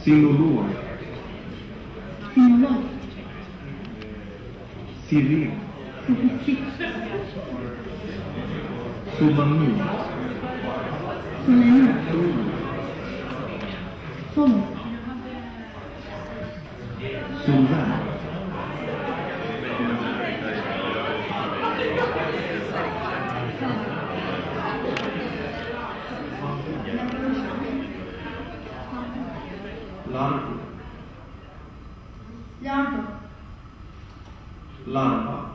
Sinolog. Sinolog. Sirin. Sonamin. Sonamin. Sol. Solvärd. Larvo. Larva. Larva.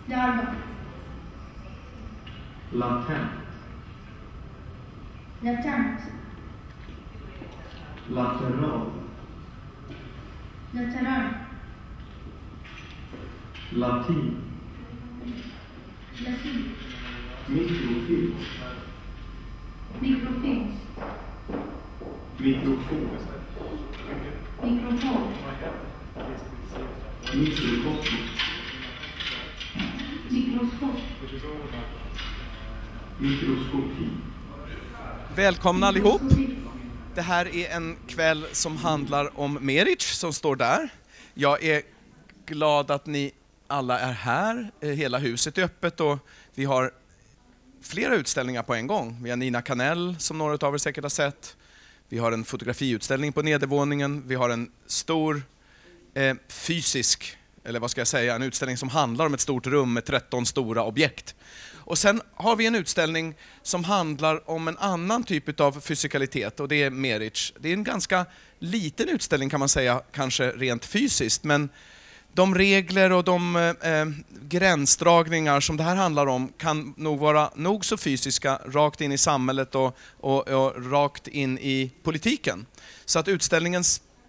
Larva. Latent. Latent. Lateral. Lateral. Latin. Latin. Mikrofil. Mikrofil. Mikrofon. Mikrofon. Mikroskop. Mikroskop. Mikroskopi. Välkomna allihop. Det här är en kväll som handlar om Meriç som står där. Jag är glad att ni alla är här. Hela huset är öppet och vi har flera utställningar på en gång. Vi har Nina Kanell som några av er säkert har sett. Vi har en fotografiutställning på nedervåningen. Vi har en stor fysisk, eller vad ska jag säga, en utställning som handlar om ett stort rum med 13 stora objekt. Och sen har vi en utställning som handlar om en annan typ av fysikalitet och det är Meriç. Det är en ganska liten utställning kan man säga, kanske rent fysiskt, men de regler och de gränsdragningar som det här handlar om kan nog vara nog så fysiska rakt in i samhället och rakt in i politiken. Så att utställningen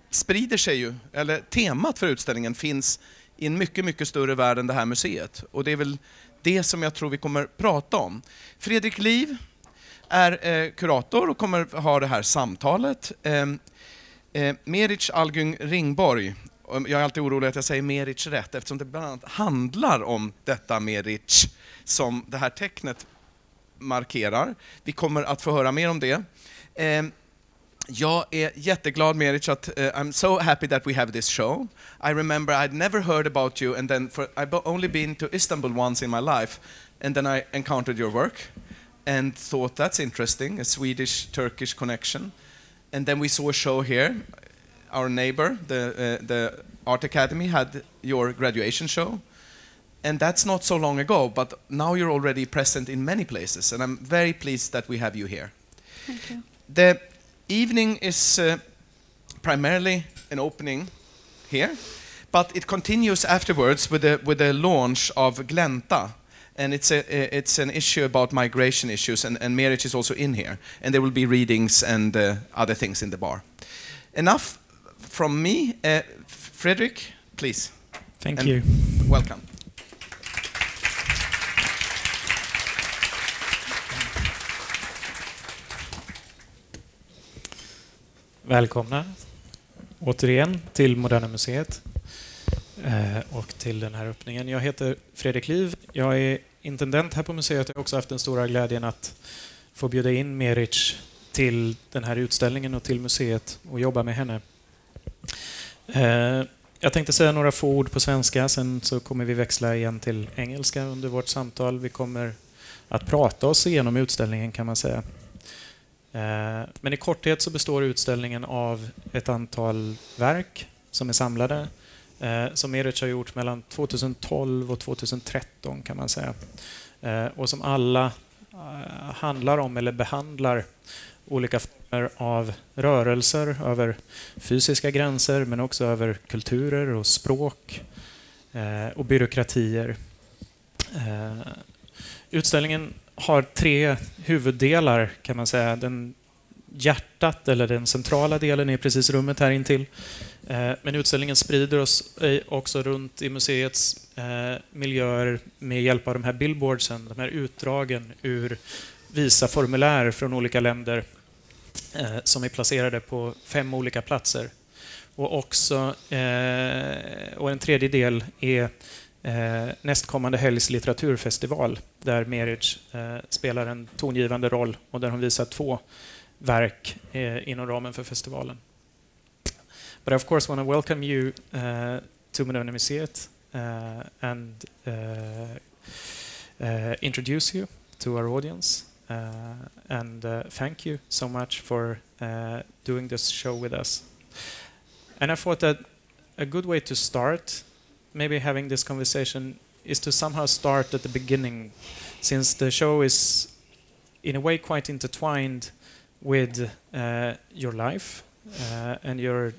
sprider sig ju, eller temat för utställningen finns i en mycket, mycket större värld än det här museet. Och det är väl det som jag tror vi kommer prata om. Fredrik Liew är kurator och kommer ha det här samtalet. Meriç Algün Ringborg. Jag är alltid orolig att jag säger Meriç rätt eftersom det bland annat handlar om detta Meriç som det här tecknet markerar. Vi kommer att få höra mer om det. Jag är jätteglad Meriç att I'm so happy that we have this show. I remember I'd never heard about you and then I've only been to Istanbul once in my life and then I encountered your work and thought that's interesting, a Swedish-Turkish connection. And then we saw a show here. Our neighbor, the Art Academy, had your graduation show. And that's not so long ago, but now you're already present in many places. And I'm very pleased that we have you here. Thank you. The evening is primarily an opening here, but it continues afterwards with the launch of Glänta. And it's an issue about migration issues, and Meriç is also in here. And there will be readings and other things in the bar. Enough from me. Fredrik, please. Thank you. Welcome. Välkomna återigen till Moderna museet och till den här öppningen. Jag heter Fredrik Liew. Jag är intendent här på museet. Jag har också haft den stora glädjen att få bjuda in Meriç till den här utställningen och till museet och jobba med henne. Jag tänkte säga några få ord på svenska, sen så kommer vi växla igen till engelska under vårt samtal. Vi kommer att prata oss igenom utställningen kan man säga. Men i korthet så består utställningen av ett antal verk som är samlade som Meriç har gjort mellan 2012 och 2013 kan man säga. Och som alla handlar om eller behandlar olika former av rörelser över fysiska gränser men också över kulturer och språk och byråkratier. Utställningen har 3 huvuddelar kan man säga. Hjärtat eller den centrala delen är precis rummet här intill. Men utställningen sprider oss också runt i museets miljöer med hjälp av de här billboardsen, de här utdragen ur visa formulär från olika länder som är placerade på 5 olika platser. Och en tredje del är nästkommande helgs litteraturfestival där Meriç spelar en tongivande roll och där hon visar 2 verk inom ramen för festivalen. But I of course want to welcome you to Moderna Museet and introduce you to our audience and thank you so much for doing this show with us. And I thought that a good way to start maybe having this conversation is to somehow start at the beginning, since the show is in a way quite intertwined with your life and your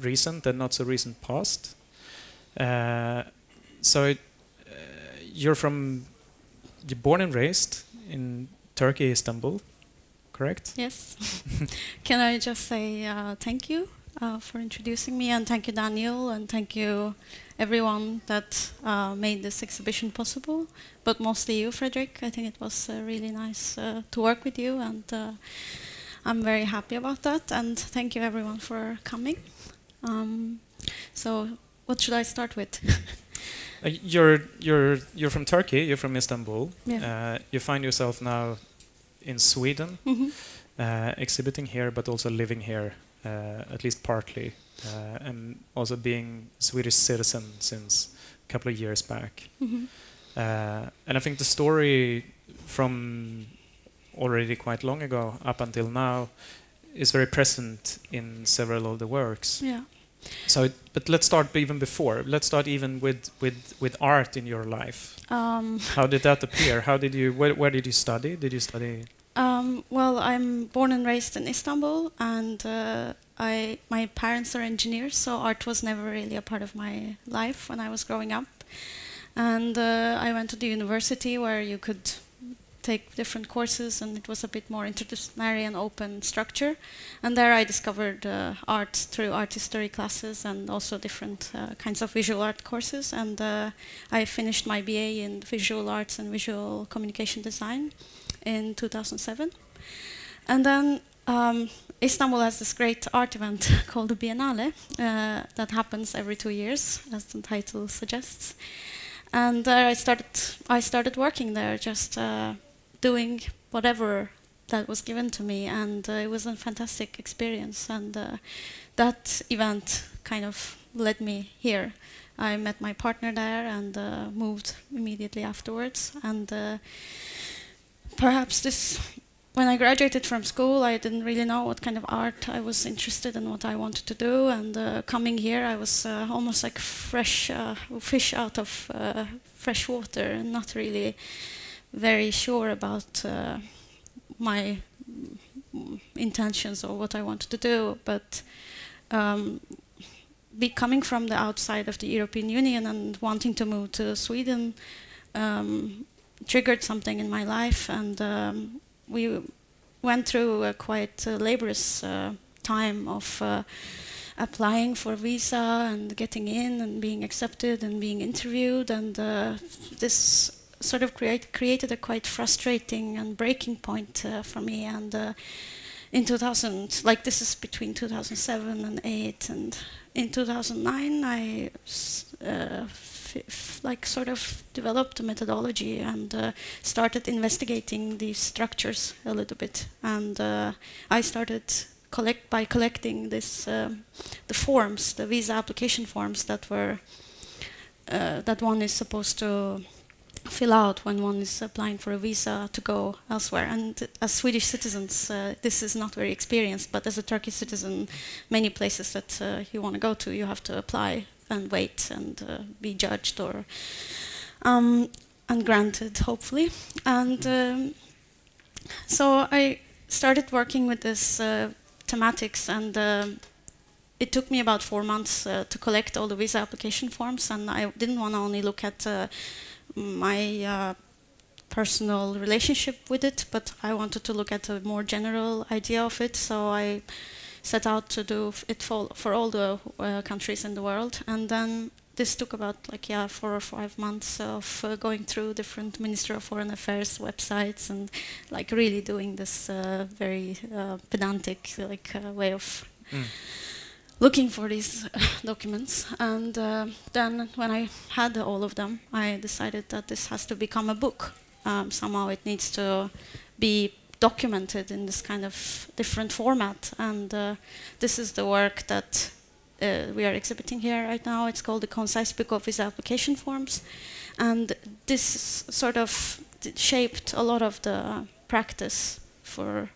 recent and not so recent past. You're born and raised in Turkey, Istanbul, correct? Yes. Can I just say thank you for introducing me, and thank you, Daniel, and thank you everyone that made this exhibition possible, but mostly you, Fredrik. I think it was really nice to work with you, and I'm very happy about that, and thank you everyone for coming. So what should I start with? You're from Turkey, you're from Istanbul. Yeah. You find yourself now in Sweden, exhibiting here, but also living here, at least partly, and also being a Swedish citizen since a couple of years back. And I think the story from already quite long ago up until now is very present in several of the works. Yeah. But let's start even before. Let's start even with art in your life. How did that appear? Where did you study? Did you study? Well, I'm born and raised in Istanbul, and my parents are engineers, so art was never really a part of my life when I was growing up. And I went to the university where you could take different courses, and it was a bit more interdisciplinary and open structure. And there I discovered art through art history classes and also different kinds of visual art courses. And I finished my BA in visual arts and visual communication design in 2007. And then Istanbul has this great art event called the Biennale that happens every 2 years, as the title suggests. And I started working there, just doing whatever that was given to me, and it was a fantastic experience. And that event kind of led me here. I met my partner there and moved immediately afterwards. And perhaps when I graduated from school, I didn't really know what kind of art I was interested in, what I wanted to do. And coming here, I was almost like fresh fish out of fresh water, and not really very sure about my intentions or what I wanted to do. But coming from the outside of the European Union and wanting to move to Sweden triggered something in my life, and we went through a quite laborious time of applying for visa and getting in and being accepted and being interviewed, and this sort of created a quite frustrating and breaking point for me. And in 2000, like this is between 2007 and 2008, and in 2009 I sort of developed a methodology and started investigating these structures a little bit. And I started collecting this the forms, the visa application forms that one is supposed to fill out when one is applying for a visa to go elsewhere. And as Swedish citizens, this is not very experienced, but as a Turkish citizen, many places that you want to go to, you have to apply and wait and be judged or and granted, hopefully. And so I started working with this thematics, and it took me about 4 months to collect all the visa application forms. And I didn't want to only look at my personal relationship with it, but I wanted to look at a more general idea of it. So I set out to do it for all the countries in the world. And then this took about 4 or 5 months of going through different Ministry of Foreign Affairs websites and really doing this very pedantic way of looking for these documents, and then when I had all of them, I decided that this has to become a book. Somehow it needs to be documented in this kind of different format, and this is the work that we are exhibiting here right now. It's called the Concise Book of Visa Application Forms, and this sort of shaped a lot of the practice for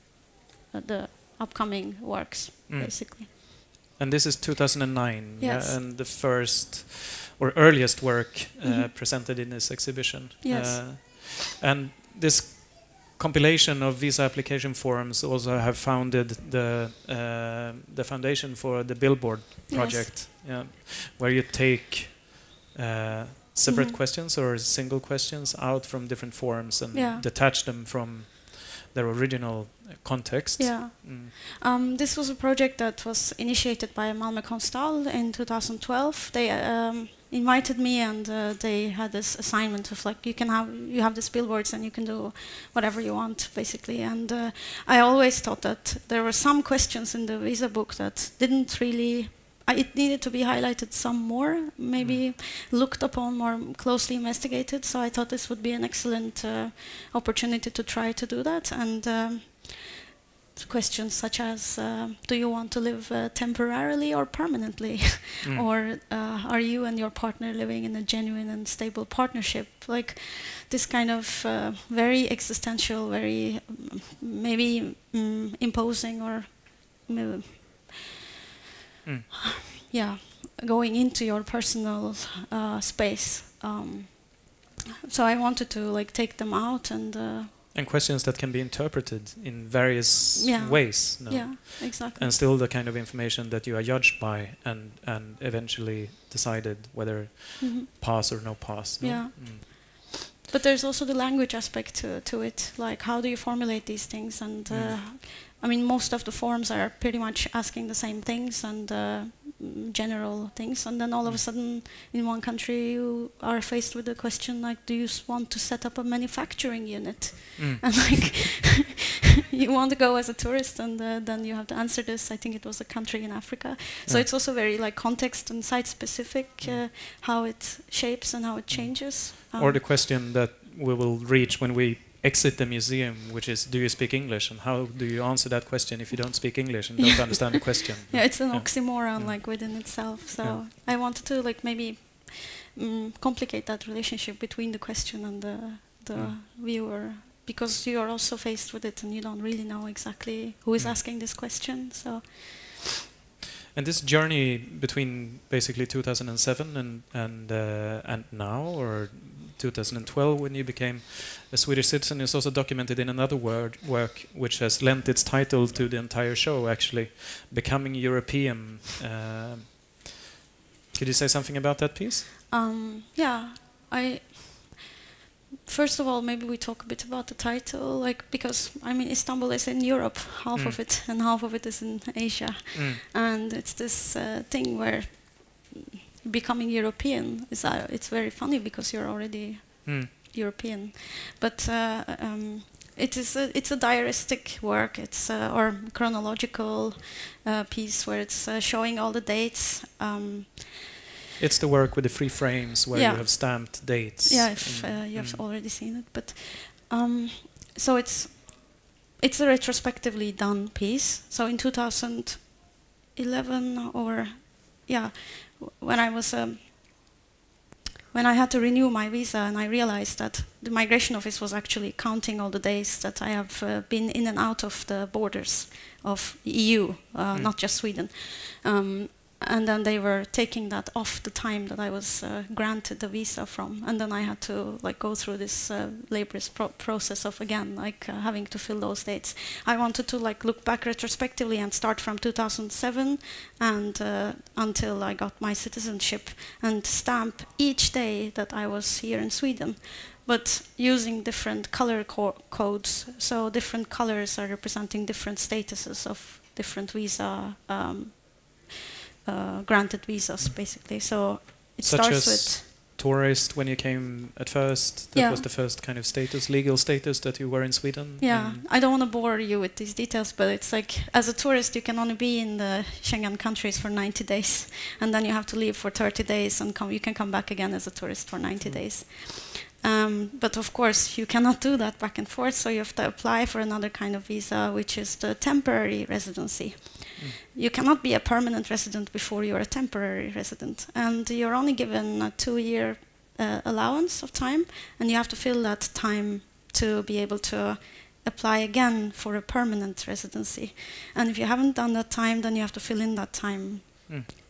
the upcoming works, basically. And this is 2009, Yes. yeah, and the first or earliest work presented in this exhibition. Yes. And this compilation of visa application forms also have founded the foundation for the Billboard project, yeah, where you take separate questions or single questions out from different forms and detach them from their original context. Yeah. This was a project that was initiated by Malmö Konsthall in 2012. They invited me, and they had this assignment of like, you have these billboards and you can do whatever you want, basically. And I always thought that there were some questions in the visa book that didn't really. It needed to be highlighted some more, maybe looked upon, more closely investigated. So I thought this would be an excellent opportunity to try to do that. And questions such as, do you want to live temporarily or permanently? Or are you and your partner living in a genuine and stable partnership? Like this kind of very existential, very maybe imposing, or yeah, going into your personal space. So I wanted to like take them out and questions that can be interpreted in various ways. No? Yeah, exactly. And still the kind of information that you are judged by and eventually decided whether pass or no pass. No? Yeah. But there's also the language aspect to it, like how do you formulate these things? And I mean, most of the forms are pretty much asking the same things and general things, and then all of a sudden in one country you are faced with the question like, do you want to set up a manufacturing unit? And like you want to go as a tourist, and then you have to answer this. I think it was a country in Africa. So it's also very like context and site specific, how it shapes and how it changes. Or the question that we will reach when we exit the museum, which is, do you speak English? And how do you answer that question if you don't speak English and don't understand the question? Yeah, it's an oxymoron like within itself. So I wanted to like maybe complicate that relationship between the question and the viewer, because you are also faced with it and you don't really know exactly who is asking this question. So. And this journey between basically 2007 and now, or 2012 when you became a Swedish citizen, is also documented in another work which has lent its title to the entire show, actually, Becoming European. Could you say something about that piece? Yeah, first of all, maybe we talk a bit about the title, like, because I mean Istanbul is in Europe, half of it, and half of it is in Asia, and it's this thing where becoming European is it's very funny because you're already European, but it's a diaristic work. It's or chronological piece where it's showing all the dates. It's the work with the free frames where you have stamped dates. Yeah, if you have already seen it, but so it's a retrospectively done piece. So in 2011, or when I had to renew my visa, and I realized that the migration office was actually counting all the days that I have been in and out of the borders of EU, not just Sweden. And then they were taking that off the time that I was granted the visa from, and then I had to like go through this laborious process of again like having to fill those dates. I wanted to like look back retrospectively and start from 2007 and until I got my citizenship, and stamp each day that I was here in Sweden, but using different color codes. So different colors are representing different statuses of different visa. Granted visas, basically. So it Such starts as with tourist when you came at first. That Yeah. was the first kind of status, legal status that you were in Sweden. Yeah, And I don't want to bore you with these details, but it's like, as a tourist, you can only be in the Schengen countries for 90 days, and then you have to leave for 30 days, and you can come back again as a tourist for 90 days. But of course, you cannot do that back and forth, so you have to apply for another kind of visa, which is the temporary residency. You cannot be a permanent resident before you're a temporary resident, and you're only given a 2-year allowance of time, and you have to fill that time to be able to apply again for a permanent residency. And if you haven't done that time, then you have to fill in that time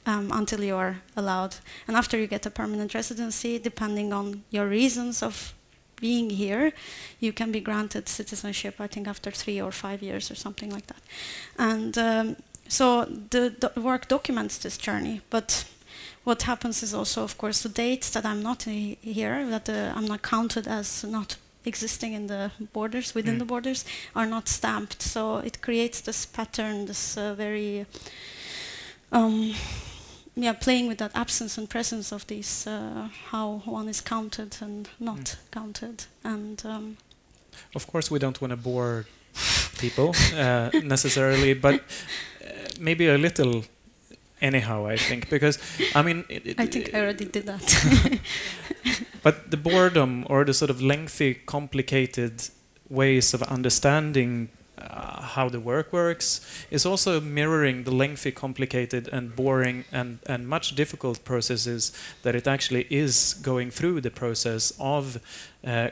until you are allowed. And after you get a permanent residency, depending on your reasons of being here, you can be granted citizenship, I think, after 3 or 5 years or something like that. And so the work documents this journey, but what happens is also, of course, the dates that I'm not here, that I'm not counted as not existing in the borders, within the borders, are not stamped. So it creates this pattern, this very, playing with that absence and presence of these, how one is counted and not counted. And of course, we don't want to bore people necessarily, but maybe a little anyhow, I think, because I mean, I think I already did that. But the boredom or the sort of lengthy, complicated ways of understanding how the work works is also mirroring the lengthy, complicated and boring and much difficult processes that it actually is going through the process of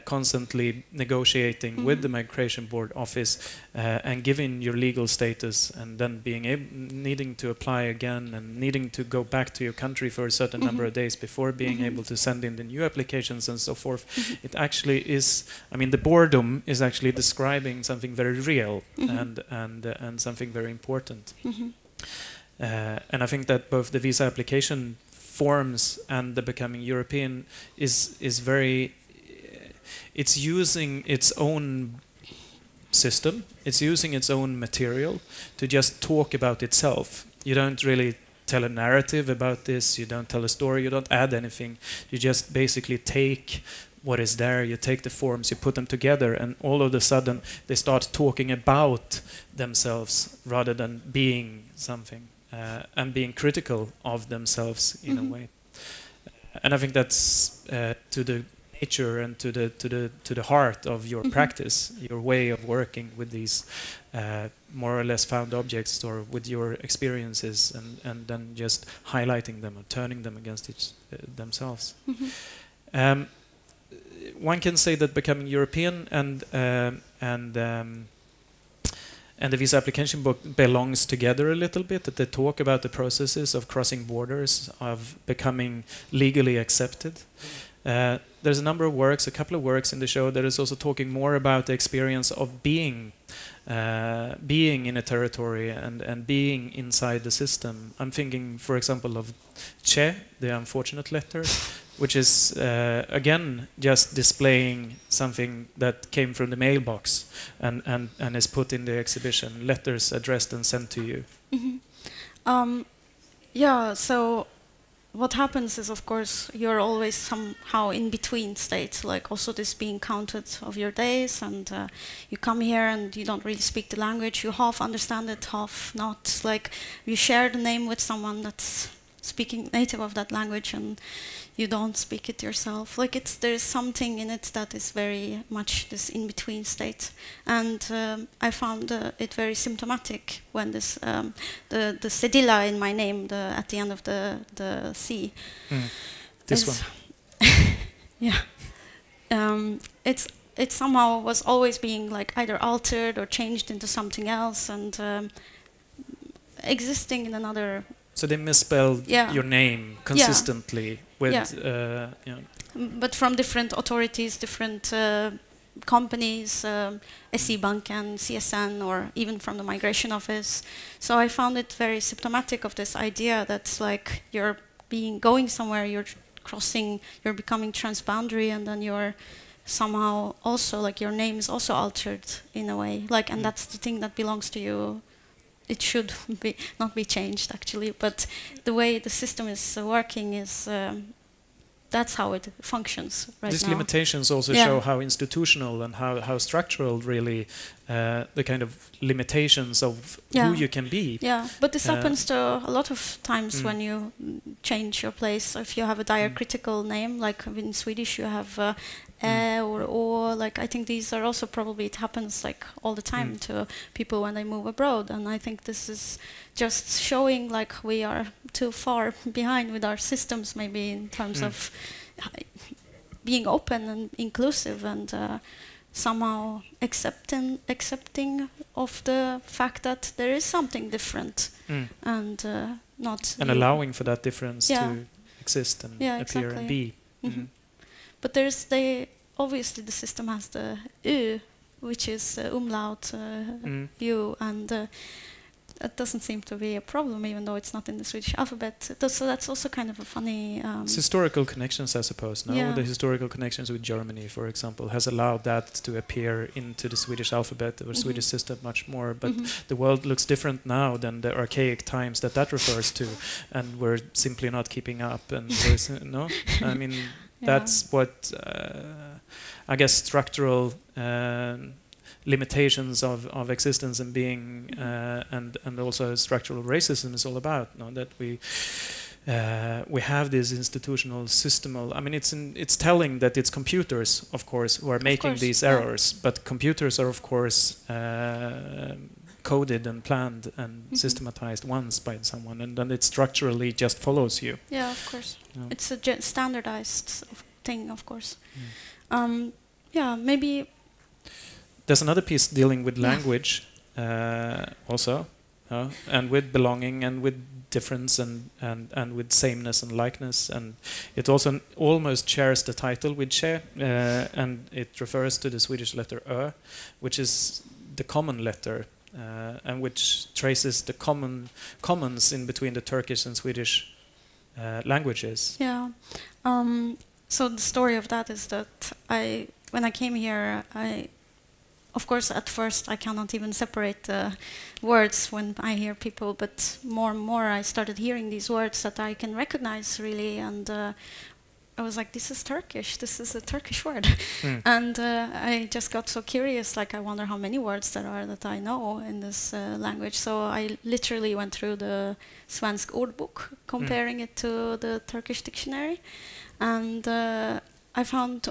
constantly negotiating with the Migration Board Office and giving your legal status and then needing to apply again and needing to go back to your country for a certain number of days before being able to send in the new applications and so forth. It actually is, I mean, the boredom is actually describing something very real and something very important. And I think that both the visa application forms and the becoming European is very, it's using its own system, it's using its own material to just talk about itself. You don't really tell a narrative about this, you don't tell a story, you don't add anything. You just basically take what is there, you take the forms, you put them together, and all of a sudden they start talking about themselves rather than being something and being critical of themselves in a way. And I think that's to the nature and to the heart of your practice, your way of working with these more or less found objects or with your experiences, and then just highlighting them or turning them against themselves. One can say that becoming European and the visa application book belongs together a little bit, that they talk about the processes of crossing borders, of becoming legally accepted. There's a number of works, a couple of works in the show that is also talking more about the experience of being in a territory and being inside the system. I'm thinking, for example, of Che, the unfortunate letter, which is, again, just displaying something that came from the mailbox and is put in the exhibition, letters addressed and sent to you. Yeah, so what happens is, of course, you're always somehow in between states, like also this being counted of your days, and you come here and you don't really speak the language, you half understand it, half not. Like, you share the name with someone that's speaking native of that language and you don't speak it yourself. Like, there's something in it that is very much this in-between state. And I found it very symptomatic when this, the cedilla in my name, at the end of the C. This one. Yeah. It somehow was always being like either altered or changed into something else and existing in another. So they misspelled your name consistently with, But from different authorities, different companies, SE-Bank and CSN, or even from the migration office. So I found it very symptomatic of this idea that's like you're going somewhere, you're crossing, you're becoming transboundary, and then you're somehow also, like, your name is also altered in a way. Like, and that's the thing that belongs to you. It should not be changed, actually, but the way the system is working is that's how it functions right These now. limitations also show how institutional and how structural really the kind of limitations of who you can be. Yeah, but this happens to a lot of times when you change your place. If you have a diacritical name, like in Swedish you have or å, like I think these are also probably, it happens like all the time to people when they move abroad, and I think this is just showing like we are too far behind with our systems, maybe in terms of being open and inclusive and somehow accepting of the fact that there is something different and not allowing for that difference to exist and appear and be. But obviously the system has the u, which is umlaut u, and that doesn't seem to be a problem, even though it's not in the Swedish alphabet. So that's also kind of a funny... It's historical connections, I suppose, no? The historical connections with Germany, for example, has allowed that to appear into the Swedish alphabet or Swedish system much more. But the world looks different now than the archaic times that refers to, and we're simply not keeping up. And no, I mean, that's what I guess structural limitations of existence and being, and also structural racism is all about. No? That we have this institutional systemal. I mean, it's telling that it's computers, of course, who are making these errors, but computers are, of course, coded and planned and systematized once by someone, and then it structurally just follows you. Yeah, of course. It's a standardized thing, of course. Maybe. There's another piece dealing with language also, and with belonging and with difference and with sameness and likeness, and it also almost shares the title with che, and it refers to the Swedish letter ö, which is the common letter, and which traces the commons in between the Turkish and Swedish languages. Yeah. So the story of that is that when I came here, of course, at first I cannot even separate the words when I hear people, but more and more I started hearing these words that I can recognize really, and I was like, this is Turkish, this is a Turkish word. And I just got so curious, like I wonder how many words there are that I know in this language. So I literally went through the Svensk ordbok, comparing it to the Turkish dictionary, and I found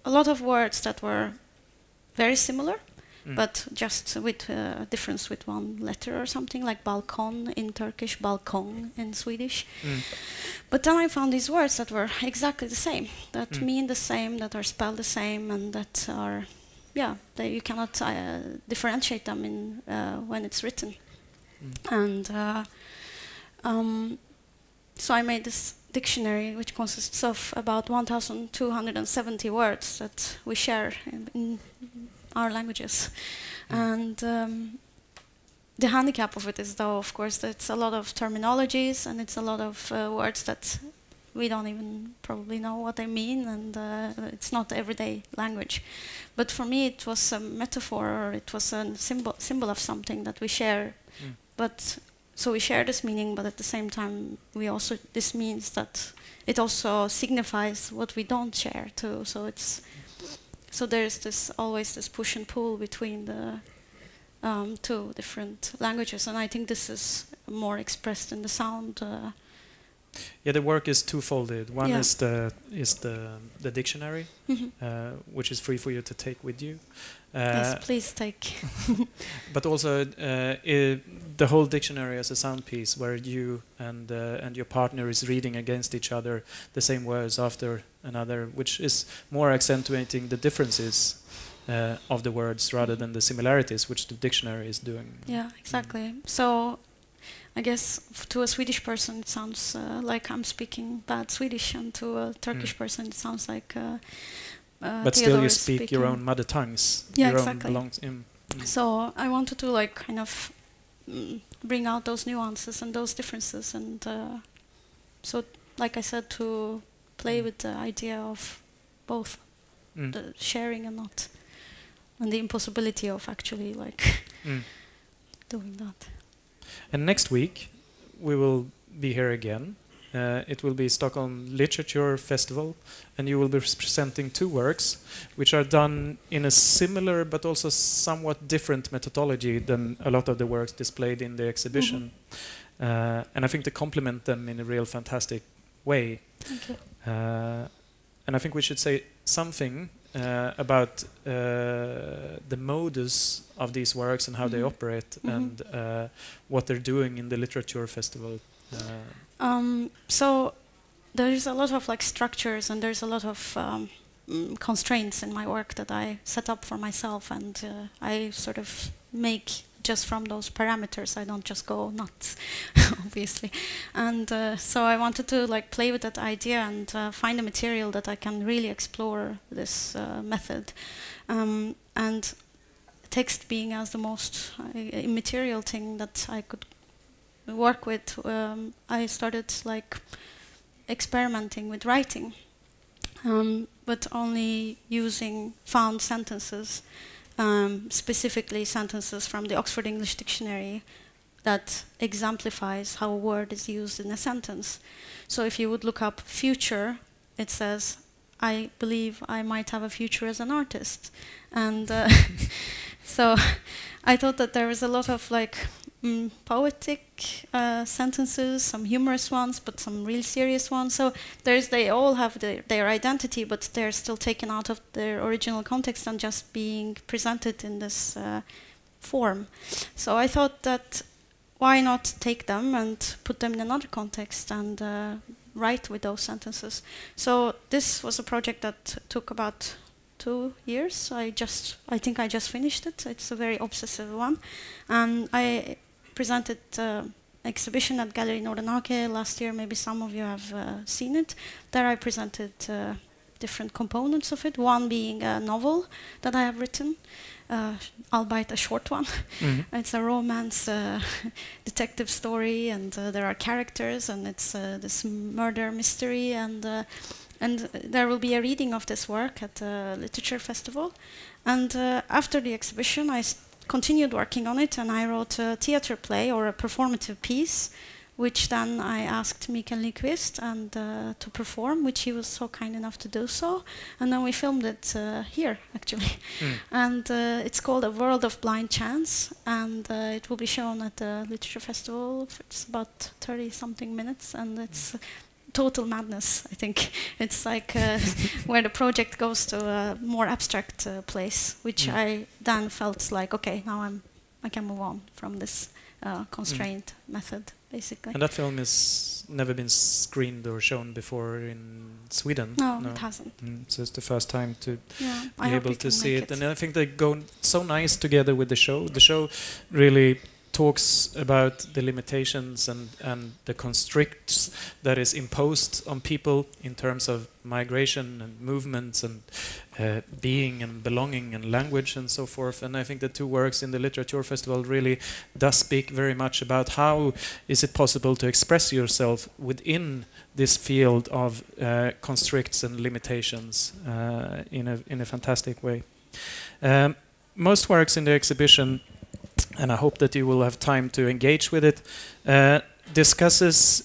a lot of words that were very similar, but just with a difference with one letter or something, like balkon in Turkish, balkong in Swedish. But then I found these words that were exactly the same, that mean the same, that are spelled the same, and that are, that you cannot differentiate them in when it's written. And so I made this dictionary, which consists of about 1,270 words that we share in our languages. And the handicap of it is, though, of course, that it's a lot of terminologies and it's a lot of words that we don't even probably know what they mean, and it's not everyday language. But for me, it was a metaphor, or it was a symbol of something that we share. But so we share this meaning, but at the same time, this means that it also signifies what we don't share too. So there's always this push and pull between the two different languages, and I think this is more expressed in the sound. The work is twofolded. One is the dictionary, which is free for you to take with you. Yes, please take. But also the whole dictionary as a sound piece, where you and your partner is reading against each other the same words after another, which is more accentuating the differences of the words rather than the similarities, which the dictionary is doing. Yeah, exactly. So I guess to a Swedish person it sounds like I'm speaking bad Swedish, and to a Turkish person it sounds like but still you speak your own mother tongues. Yeah, exactly. So I wanted to like kind of bring out those nuances and those differences, and so like I said, to play with the idea of both the sharing and not, and the impossibility of actually like doing that. And next week we will be here again it will be Stockholm Literature Festival, and you will be presenting 2 works which are done in a similar but also somewhat different methodology than a lot of the works displayed in the exhibition. And I think they complement them in a real fantastic way. Thank you. And I think we should say something about the modus of these works and how they operate, and what they're doing in the literature festival. So there's a lot of like structures, and there's a lot of constraints in my work that I set up for myself, and I sort of make just from those parameters. I don't just go nuts, obviously. And so I wanted to like play with that idea and find a material that I can really explore this method. And text being as the most immaterial thing that I could work with, I started like experimenting with writing, but only using found sentences. Specifically sentences from the Oxford English Dictionary that exemplifies how a word is used in a sentence. So if you would look up future, it says, I believe I might have a future as an artist. And so I thought that there was a lot of like poetic sentences, some humorous ones, but some real serious ones. So they all have their identity, but they're still taken out of their original context and just being presented in this form. So I thought that why not take them and put them in another context and write with those sentences. So this was a project that took about 2 years. I think I just finished it. It's a very obsessive one. I presented exhibition at Gallery Nordenhake last year. Maybe some of you have seen it. There I presented different components of it, one being a novel that I have written, albeit a short one. It's a romance detective story, and there are characters, and it's this murder mystery, and there will be a reading of this work at the literature festival. And after the exhibition, I continued working on it, and I wrote a theater play or a performative piece, which then I asked Mikael Nyqvist and to perform, which he was so kind enough to do so. And then we filmed it here, actually. And it's called A World of Blind Chance, and it will be shown at the literature festival. It's about 30-something minutes, and it's total madness, I think. It's like where the project goes to a more abstract place, which I then felt like, okay, now I can move on from this constraint method, basically. And that film has never been screened or shown before in Sweden? No, it hasn't. So it's the first time to be able to see it. And I think they go so nice together with the show. The show really talks about the limitations and the constricts that is imposed on people in terms of migration and movements and being and belonging and language and so forth. And I think the 2 works in the literature festival really does speak very much about how is it possible to express yourself within this field of constricts and limitations in a fantastic way. Most works in the exhibition, and I hope that you will have time to engage with it, discusses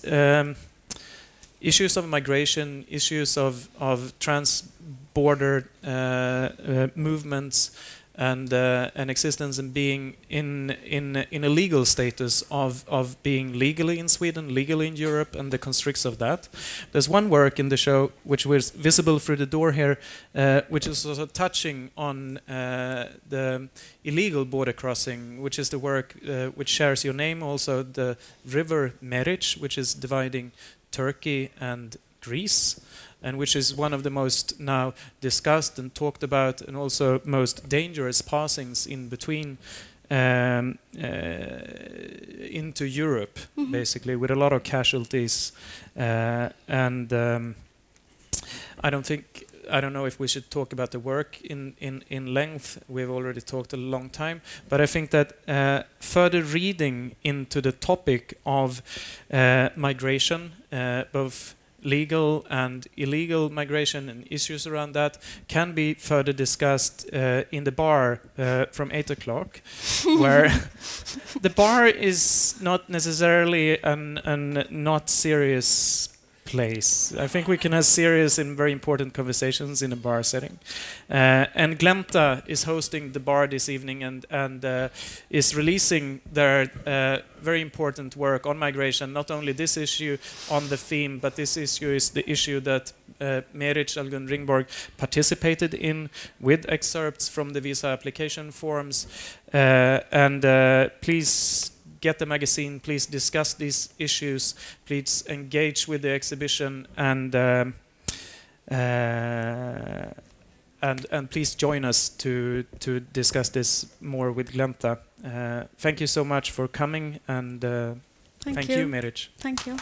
issues of migration, issues of trans-border movements, and existence and being in a legal status of being legally in Sweden, legally in Europe, and the constricts of that. There's one work in the show which was visible through the door here, which is also touching on the illegal border crossing, which is the work which shares your name, also the river Meriç, which is dividing Turkey and Greece, and which is one of the most now discussed and talked about, and also most dangerous passings in between into Europe, basically, with a lot of casualties. And I don't know if we should talk about the work in length. We've already talked a long time, but I think that further reading into the topic of migration, both legal and illegal migration and issues around that, can be further discussed in the bar from 8 o'clock, where the bar is not necessarily an not serious place. I think we can have serious and very important conversations in a bar setting. And Glenta is hosting the bar this evening and is releasing their very important work on migration. Not only this issue on the theme, but this issue is the issue that Meriç Algün Ringborg participated in with excerpts from the visa application forms. Please get the magazine, please discuss these issues, please engage with the exhibition, and please join us to discuss this more with Glenta. Thank you so much for coming, and thank you, Meriç. Thank you.